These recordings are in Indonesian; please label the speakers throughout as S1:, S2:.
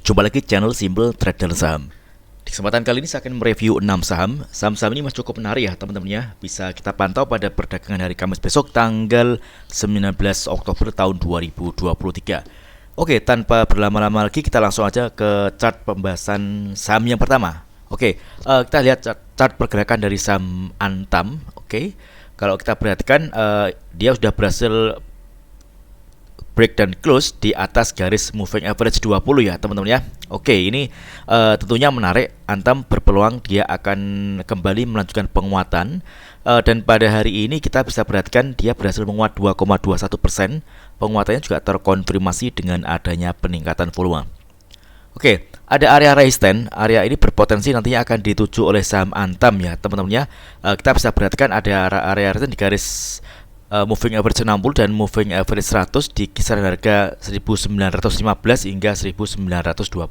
S1: Jumpa lagi channel Simple Trader Saham. Di kesempatan kali ini saya akan mereview 6 saham. Saham-saham ini masih cukup menarik ya teman-teman ya. Bisa kita pantau pada perdagangan hari Kamis besok tanggal 19 Oktober tahun 2023. Oke, tanpa berlama-lama lagi kita langsung aja ke chart pembahasan saham yang pertama. Oke, kita lihat chart pergerakan dari saham Antam. Oke, kalau kita perhatikan dia sudah berhasil break dan close di atas garis moving average 20 ya teman-teman ya. Oke, ini tentunya menarik. Antam berpeluang dia akan kembali melanjutkan penguatan, dan pada hari ini kita bisa perhatikan dia berhasil menguat 2,21%. Penguatannya juga terkonfirmasi dengan adanya peningkatan volume. Oke, ada area resistance. Area ini berpotensi nantinya akan dituju oleh saham Antam ya teman-teman ya. Kita bisa perhatikan ada area resistance di garis moving average 60 dan moving average 100 di kisaran harga 1915 hingga 1920.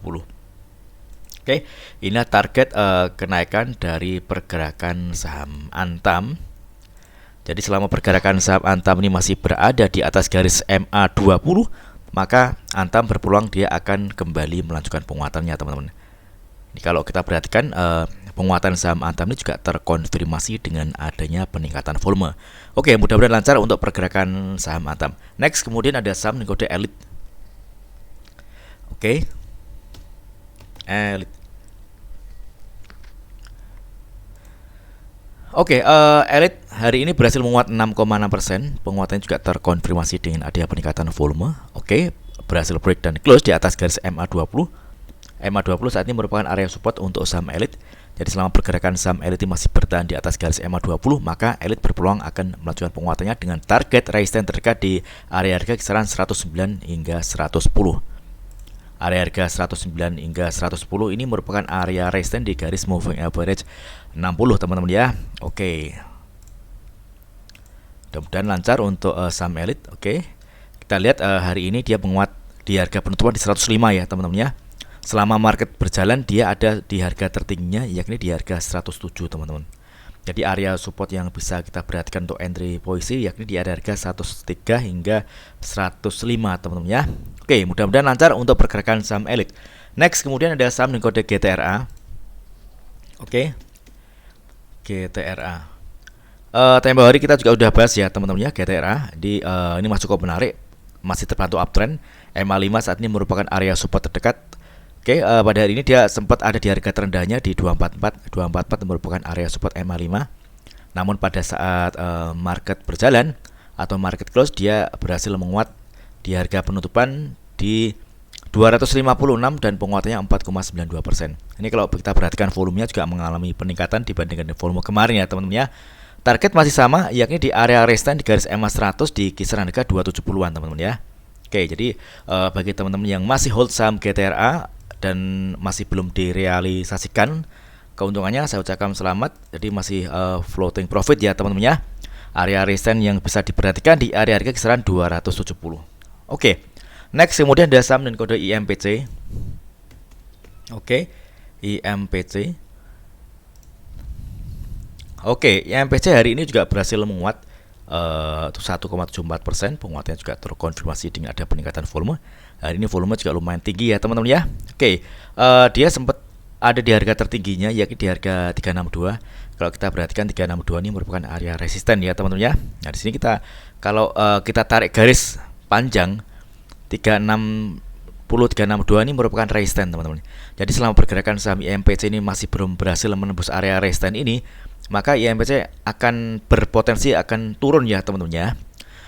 S1: Oke, ini target kenaikan dari pergerakan saham Antam. Jadi selama pergerakan saham Antam ini masih berada di atas garis MA20, maka Antam berpeluang dia akan kembali melanjutkan penguatannya teman-teman. Ini kalau kita perhatikan penguatan saham Antam ini juga terkonfirmasi dengan adanya peningkatan volume. Oke, mudah-mudahan lancar untuk pergerakan saham Antam. Next, kemudian ada saham dengan kode Elite. Oke, Elite. Oke, Elite hari ini berhasil menguat 6,6%. Penguatannya juga terkonfirmasi dengan adanya peningkatan volume. Oke, berhasil break dan close di atas garis MA20. MA20 saat ini merupakan area support untuk saham Elite. Jadi selama pergerakan saham Elite masih bertahan di atas garis MA20, maka Elite berpeluang akan melanjutkan penguatannya dengan target resistance terdekat di area harga kisaran 109 hingga 110. Area harga 109 hingga 110 ini merupakan area resistance di garis moving average 60 teman-teman ya. Oke, mudah-mudahan lancar untuk saham Elite. Oke, kita lihat hari ini dia menguat di harga penutupan di 105 ya teman-teman ya. Selama market berjalan dia ada di harga tertingginya, yakni di harga 107 teman-teman. Jadi area support yang bisa kita perhatikan untuk entry posisi yakni di area harga 103 hingga 105 teman-teman ya. Oke, mudah-mudahan lancar untuk pergerakan saham Elite. Next, kemudian ada saham dengan kode GTRA. Oke, GTRA. Tempo hari kita juga udah bahas ya teman-teman ya GTRA. Ini masih cukup menarik, masih terpantau uptrend. MA5 saat ini merupakan area support terdekat. Oke, pada hari ini dia sempat ada di harga terendahnya di 244. 244 merupakan area support MA5. Namun pada saat market berjalan atau market close dia berhasil menguat di harga penutupan di 256 dan penguatannya 4,92%. Ini kalau kita perhatikan volumenya juga mengalami peningkatan dibandingkan volume kemarin ya teman-teman ya. Target masih sama yakni di area resistance di garis MA100 di kisaran harga 270-an teman-teman ya. Oke, jadi bagi teman-teman yang masih hold saham GTRA dan masih belum direalisasikan keuntungannya, saya ucapkan selamat. Jadi masih floating profit ya teman-teman ya. Area resistance yang bisa diperhatikan di area harga kisaran 270. Oke, next kemudian ada saham dengan kode IMPC. Oke, IMPC. Oke, IMPC hari ini juga berhasil menguat 1,74%. Penguatannya juga terkonfirmasi dengan ada peningkatan volume. Hari ini volume juga lumayan tinggi ya teman-teman ya. Oke, dia sempat ada di harga tertingginya yakni di harga 362. Kalau kita perhatikan 362 ini merupakan area resisten ya teman-teman ya. Nah, di sini kita kalau kita tarik garis panjang 362 ini merupakan resisten teman-teman. Jadi selama pergerakan saham IMPC ini masih belum berhasil menembus area resisten ini, maka IMPC akan berpotensi akan turun ya teman-teman ya.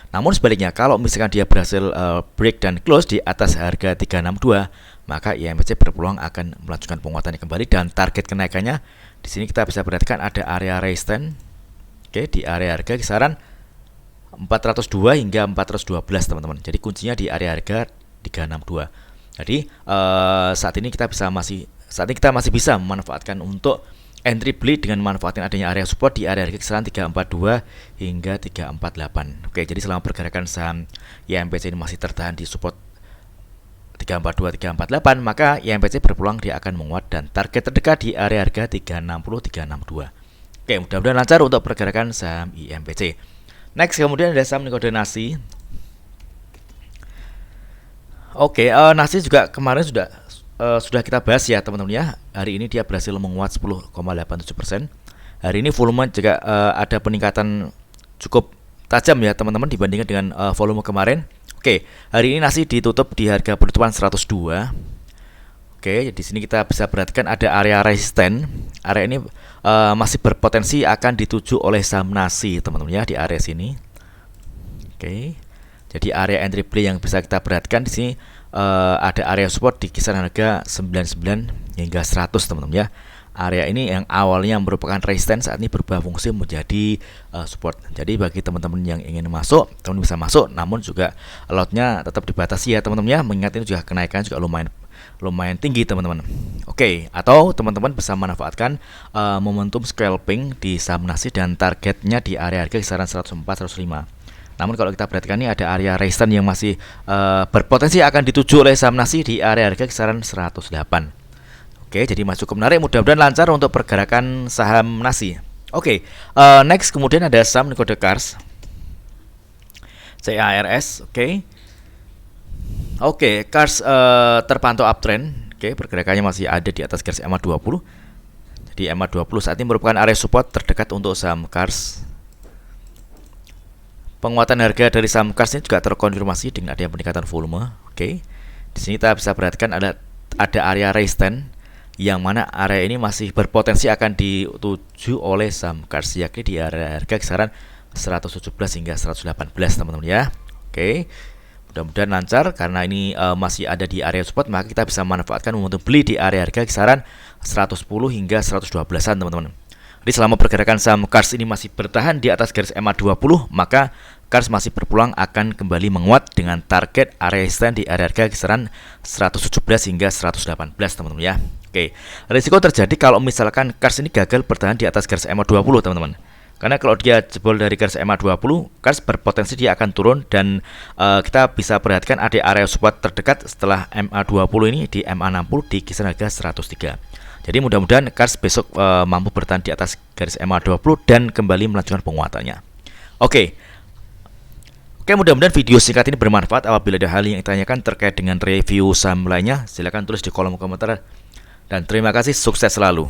S1: Namun sebaliknya kalau misalkan dia berhasil break dan close di atas harga 362, maka IMPC berpeluang akan melanjutkan penguatannya kembali dan target kenaikannya di sini kita bisa perhatikan ada area resistance. Oke, di area harga kisaran 402 hingga 412 teman-teman. Jadi kuncinya di area harga 362. Jadi saat ini kita masih bisa memanfaatkan untuk entry beli dengan memanfaatkan adanya area support di area harga kisaran 342 hingga 348. Oke, jadi selama pergerakan saham IMPC ini masih tertahan di support 342 348, maka IMPC berpeluang dia akan menguat dan target terdekat di area harga 360 362. Oke, mudah-mudahan lancar untuk pergerakan saham IMPC. Next, kemudian ada saham kode nasi. Oke, nasi juga kemarin sudah sudah kita bahas ya teman-teman ya. Hari ini dia berhasil menguat 10,87%. Hari ini volume juga ada peningkatan cukup tajam ya teman-teman dibandingkan dengan volume kemarin. Oke, hari ini nasi ditutup di harga penutupan 102. Oke, di sini kita bisa perhatikan ada area resisten. Area ini masih berpotensi akan dituju oleh saham nasi teman-teman ya di area sini. Oke. Jadi area entry play yang bisa kita perhatikan di sini ada area support di kisaran harga 99 hingga 100 teman-teman ya. Area ini yang awalnya merupakan resisten saat ini berubah fungsi menjadi support. Jadi bagi teman-teman yang ingin masuk, teman bisa masuk, namun juga lotnya tetap dibatasi ya teman-teman ya. Mengingat ini juga kenaikan juga lumayan tinggi teman-teman. Oke, atau teman-teman bisa manfaatkan momentum scalping di saham nasi dan targetnya di area harga kisaran 104-105. Namun kalau kita perhatikan ini ada area resistance yang masih berpotensi akan dituju oleh saham nasi di area harga kisaran 108. Oke, jadi masih cukup menarik, mudah-mudahan lancar untuk pergerakan saham nasi. Oke, next kemudian ada saham kode CARS, CARS. Oke, CARS terpantau uptrend. Oke, pergerakannya masih ada di atas garis EMA 20. Jadi EMA 20 saat ini merupakan area support terdekat untuk saham CARS. Penguatan harga dari saham CARS ini juga terkonfirmasi dengan adanya peningkatan volume. Oke. Di sini kita bisa perhatikan ada area resistance yang mana area ini masih berpotensi akan dituju oleh saham CARS, yakni di area harga kisaran 117 hingga 118 teman-teman ya. Oke. Mudah-mudahan lancar karena ini masih ada di area support, maka kita bisa manfaatkan momentum beli di area harga kisaran 110 hingga 112-an teman-teman. Jadi selama pergerakan saham CARS ini masih bertahan di atas garis EMA 20, maka CARS masih berpeluang akan kembali menguat dengan target area resistance di area harga kisaran 117 hingga 118 teman-teman ya. Oke, risiko terjadi kalau misalkan CARS ini gagal bertahan di atas garis EMA 20 teman-teman. Karena kalau dia jebol dari garis EMA 20, CARS berpotensi dia akan turun dan kita bisa perhatikan ada area support terdekat setelah MA 20 ini di MA 60 di kisaran harga 103. Jadi mudah-mudahan CARS besok mampu bertahan di atas garis EMA 20 dan kembali melanjutkan penguatannya. Oke, mudah-mudahan video singkat ini bermanfaat. Apabila ada hal yang ditanyakan terkait dengan review saham lainnya, silakan tulis di kolom komentar. Dan terima kasih, sukses selalu.